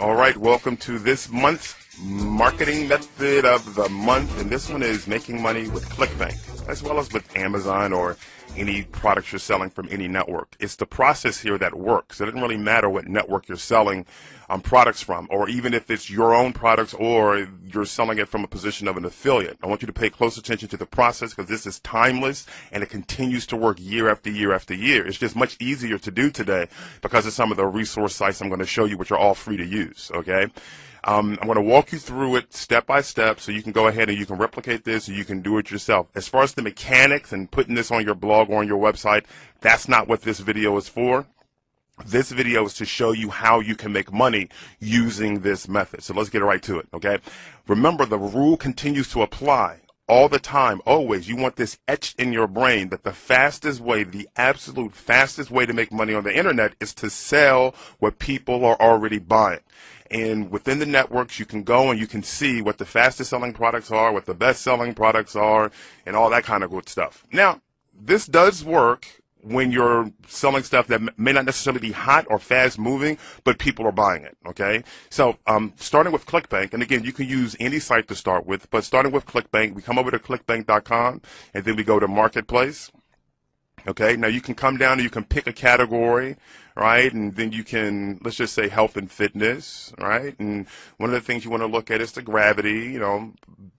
All right, welcome to this month's marketing method of the month, and this one is making money with Clickbank, as well as with Amazon or any products you're selling from any network. It's the process here that works. It doesn't really matter what network you're selling products from, or even if it's your own products or you're selling it from a position of an affiliate. I want you to pay close attention to the process because this is timeless and it continues to work year after year after year. It's just much easier to do today because of some of the resource sites I'm going to show you, which are all free to use, okay? I'm going to walk you through it step by step so you can go ahead and you can replicate this and you can do it yourself. As far as the mechanics and putting this on your blog or on your website, that's not what this video is for. This video is to show you how you can make money using this method. So let's get right to it, okay? Remember, the rule continues to apply all the time, always. You want this etched in your brain that the fastest way, the absolute fastest way to make money on the internet is to sell what people are already buying. And within the networks, you can go and you can see what the fastest selling products are, what the best selling products are, and all that kind of good stuff. Now, this does work when you're selling stuff that may not necessarily be hot or fast moving, but people are buying it, okay? So starting with Clickbank, and again, you can use any site to start with, but starting with Clickbank, we come over to clickbank.com, and then we go to Marketplace. Okay, now you can come down and you can pick a category, right? And then you can, let's just say health and fitness, right? And one of the things you want to look at is the gravity. You know,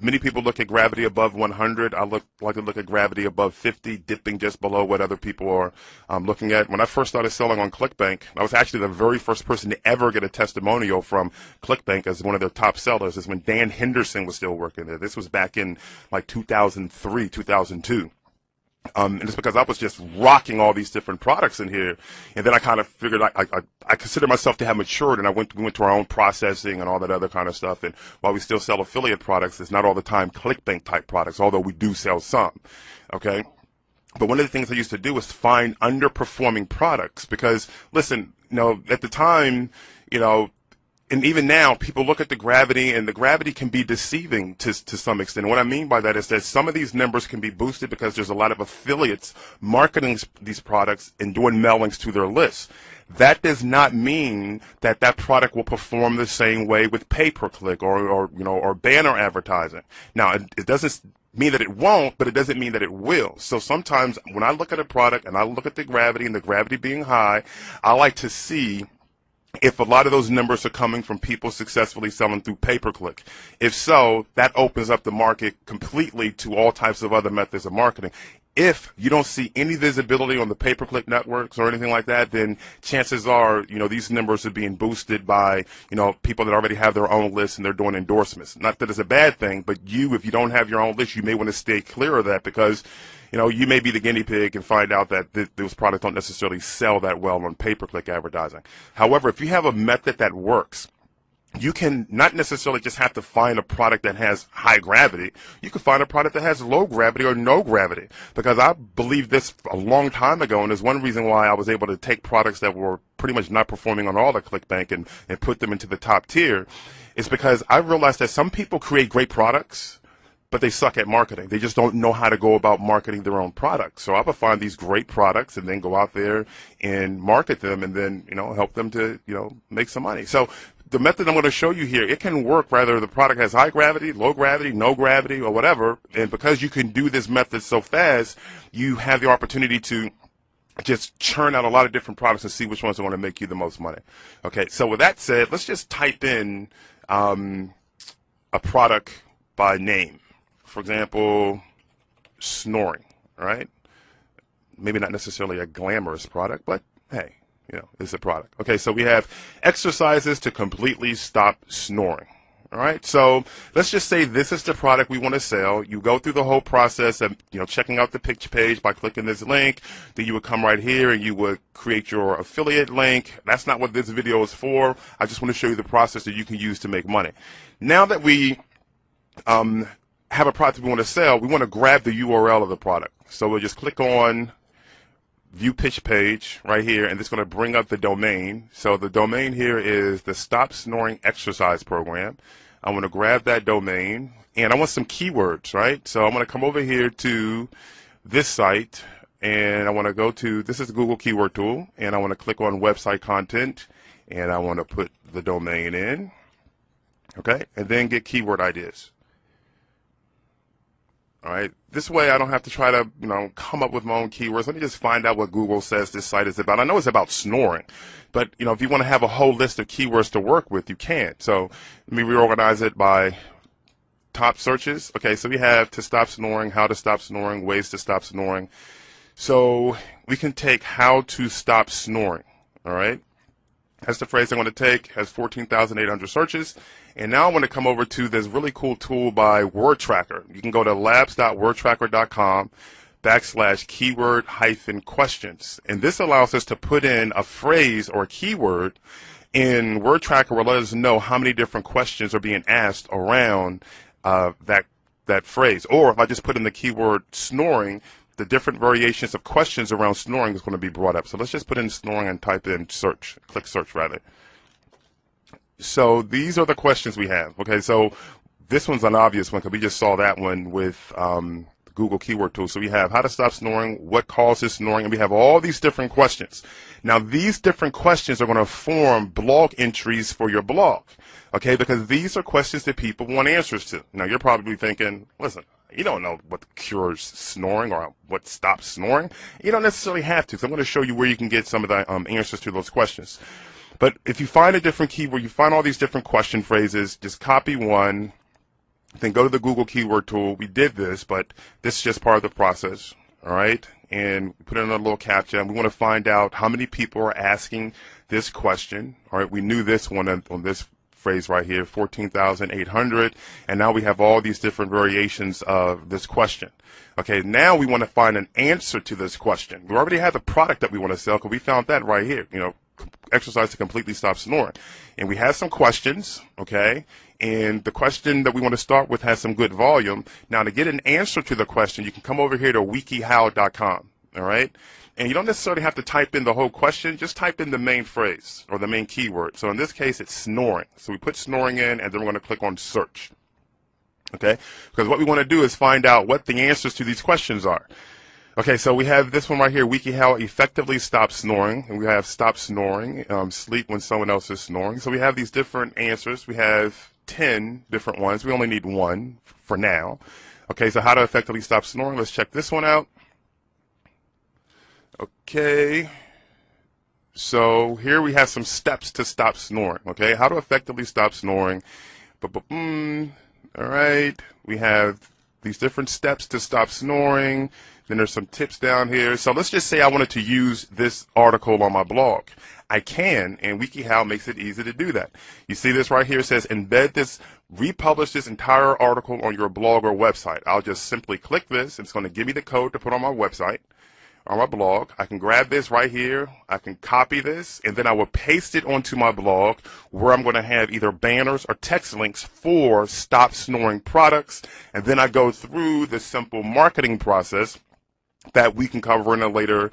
many people look at gravity above 100. I like to look at gravity above 50, dipping just below what other people are looking at. When I first started selling on Clickbank, I was actually the very first person to ever get a testimonial from Clickbank as one of their top sellers. Is when Dan Henderson was still working there. This was back in like 2003, 2002. And it's because I was just rocking all these different products in here, and then I kind of figured I consider myself to have matured, and we went to our own processing and all that other kind of stuff. And while we still sell affiliate products, it's not all the time Clickbank type products, although we do sell some. Okay, but one of the things I used to do was find underperforming products because, listen, you know, at the time, you know. And even now, people look at the gravity, and the gravity can be deceiving to some extent. What I mean by that is that some of these numbers can be boosted because there's a lot of affiliates marketing these products and doing mailings to their lists. That does not mean that that product will perform the same way with pay-per-click or banner advertising. Now, it doesn't mean that it won't, but it doesn't mean that it will. So sometimes when I look at a product and I look at the gravity and the gravity being high, I like to see if a lot of those numbers are coming from people successfully selling through pay-per-click. If so, that opens up the market completely to all types of other methods of marketing. If you don't see any visibility on the pay-per-click networks or anything like that, then chances are, you know, these numbers are being boosted by, you know, people that already have their own lists and they're doing endorsements. Not that it's a bad thing, but if you don't have your own list, you may want to stay clear of that because, you know, you may be the guinea pig and find out that those products don't necessarily sell that well on pay-per-click advertising. However, if you have a method that works, you can not necessarily just have to find a product that has high gravity. You can find a product that has low gravity or no gravity. Because I believed this a long time ago, and there's one reason why I was able to take products that were pretty much not performing on all the Clickbank and put them into the top tier, is because I realized that some people create great products, but they suck at marketing. They just don't know how to go about marketing their own products. So I would find these great products and then go out there and market them and then, you know, help them to, you know, make some money. So the method I'm going to show you here, it can work whether the product has high gravity, low gravity, no gravity, or whatever. And because you can do this method so fast, you have the opportunity to just churn out a lot of different products and see which ones are going to make you the most money. Okay, so with that said, let's just type in a product by name. For example, snoring, right? Maybe not necessarily a glamorous product, but hey, you know, it's a product. Okay, so we have exercises to completely stop snoring. All right, so let's just say this is the product we want to sell. You go through the whole process of, you know, checking out the pitch page by clicking this link. Then you would come right here and you would create your affiliate link. That's not what this video is for. I just want to show you the process that you can use to make money. Now that we have a product we want to sell, we want to grab the URL of the product. So we'll just click on view pitch page right here, and it's going to bring up the domain. So the domain here is the Stop Snoring Exercise Program. I want to grab that domain, and I want some keywords, right? So I'm going to come over here to this site, and I want to go to, this is the Google Keyword Tool, and I want to click on Website Content, and I want to put the domain in, okay, and then get keyword ideas. All right, this way I don't have to try to, come up with my own keywords. Let me just find out what Google says this site is about. I know it's about snoring, but, if you want to have a whole list of keywords to work with, you can. So let me reorganize it by top searches. Okay, so we have to stop snoring, how to stop snoring, ways to stop snoring. So we can take how to stop snoring, all right? That's the phrase I want to take, has 14,800 searches. And now I want to come over to this really cool tool by Word Tracker. You can go to labs.wordtracker.com/keyword-questions. And this allows us to put in a phrase or a keyword, and Word Tracker will let us know how many different questions are being asked around that phrase. Or if I just put in the keyword snoring, the different variations of questions around snoring is going to be brought up. So let's just put in snoring and type in search, click search rather. So these are the questions we have. Okay, so this one's an obvious one because we just saw that one with the Google keyword tool. So we have how to stop snoring, what causes snoring, and we have all these different questions. Now these different questions are going to form blog entries for your blog. Okay, because these are questions that people want answers to. Now you're probably thinking, listen, you don't know what cures snoring or what stops snoring. You don't necessarily have to. So I'm going to show you where you can get some of the answers to those questions. But if you find a different keyword, you find all these different question phrases, just copy one, then go to the Google keyword tool. We did this, but this is just part of the process, all right? And put in a little captcha, and we want to find out how many people are asking this question, all right? We knew this one on this phrase right here, 14,800, and now we have all these different variations of this question. Okay, now we want to find an answer to this question. We already have the product that we want to sell because we found that right here, exercise to completely stop snoring. And we have some questions, okay? And the question that we want to start with has some good volume. Now, to get an answer to the question, you can come over here to wikihow.com, all right? And you don't necessarily have to type in the whole question. Just type in the main phrase or the main keyword. So in this case, it's snoring. So we put snoring in, and then we're going to click on search, okay? Because what we want to do is find out what the answers to these questions are. Okay, so we have this one right here, WikiHow effectively stop snoring, and we have stop snoring, sleep when someone else is snoring. So we have these different answers. We have 10 different ones. We only need one for now. Okay, so how to effectively stop snoring. Let's check this one out. Okay, so here we have some steps to stop snoring. Okay, how to effectively stop snoring. All right, we have these different steps to stop snoring. Then there's some tips down here. So let's just say I wanted to use this article on my blog. I can, and WikiHow makes it easy to do that. You see this right here, it says embed this, republish this entire article on your blog or website. I'll just simply click this. It's going to give me the code to put on my website, on my blog. I can grab this right here. I can copy this, and then I will paste it onto my blog where I'm going to have either banners or text links for stop snoring products. And then I go through the simple marketing process that we can cover in a later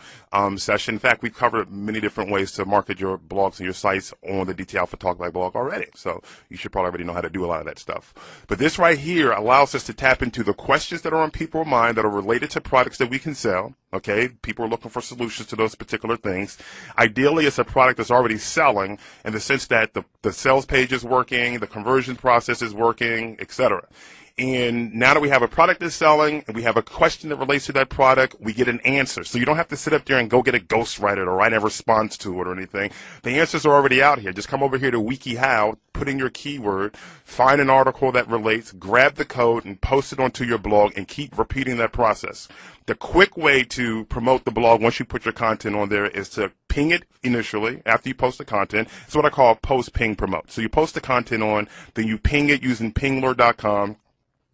session. In fact, we've covered many different ways to market your blogs and your sites on the DT Alpha Talk Live blog already. So you should probably already know how to do a lot of that stuff. But this right here allows us to tap into the questions that are on people's mind that are related to products that we can sell. Okay, people are looking for solutions to those particular things. Ideally, it's a product that's already selling in the sense that the sales page is working, the conversion process is working, etc. And now that we have a product that's selling and we have a question that relates to that product, we get an answer. So you don't have to sit up there and go get a ghostwriter or write a response to it or anything. The answers are already out here. Just come over here to WikiHow, put in your keyword, find an article that relates, grab the code and post it onto your blog and keep repeating that process. The quick way to promote the blog once you put your content on there is to ping it initially after you post the content. It's what I call post ping promote. So you post the content on, then you ping it using pingler.com.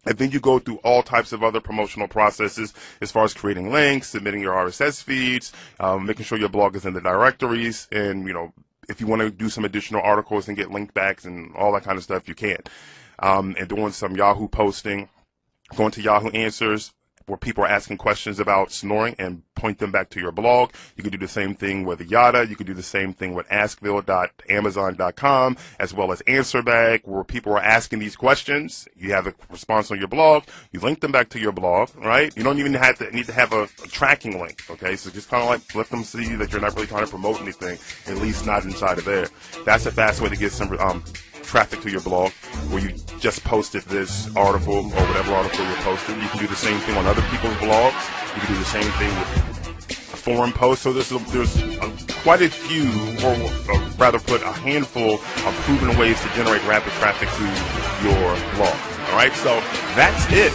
And then you go through all types of other promotional processes as far as creating links, submitting your RSS feeds, making sure your blog is in the directories, and, if you want to do some additional articles and get link backs and all that kind of stuff, you can. And doing some Yahoo posting, going to Yahoo Answers, where people are asking questions about snoring and point them back to your blog. You can do the same thing with Yada. You can do the same thing with askville.amazon.com, as well as AnswerBag, where people are asking these questions. You have a response on your blog. You link them back to your blog, right? You don't even need to have a tracking link, okay? So just kind of like let them see that you're not really trying to promote anything, at least not inside of there. That's a fast way to get some traffic to your blog, where you just posted this article or whatever article you're posting. You can do the same thing on other people's blogs. You can do the same thing with forum posts. So there's quite a few, or rather put a handful of proven ways to generate rapid traffic to your blog. All right, so that's it.